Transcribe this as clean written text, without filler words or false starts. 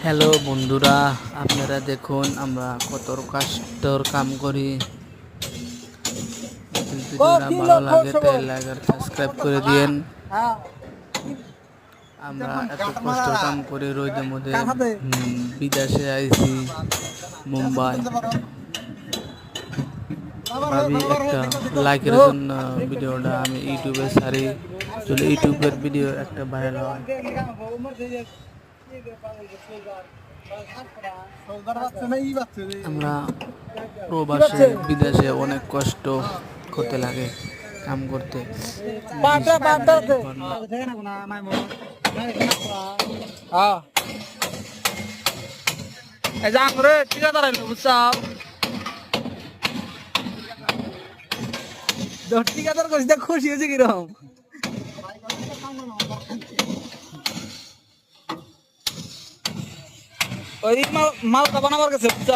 Hello বন্ধুরা, আপনারা দেখুন আমরা কত কষ্টর কাম করি। যদি ভিডিওটা ভালো লাগে তাহলে লাইক আর সাবস্ক্রাইব করে দিয়েন। আমরা এত কষ্টর কাম করি রোদের মধ্যে। বিদেশে আইছি, মুম্বাই। ভাবি একটা লাইকের জন্য ভিডিওটা আমি ইউটিউবে ছাড়ি, চলে ইউটিউবের ভিডিও একটা ভাইরাল হয়। আমরা প্রবাসে বিদেশে অনেক কষ্ট করতে লাগে কাম করতে। ঠিকাদার করিস খুশি হয়েছে কিরকম ওই মালটা বানাবার গেছে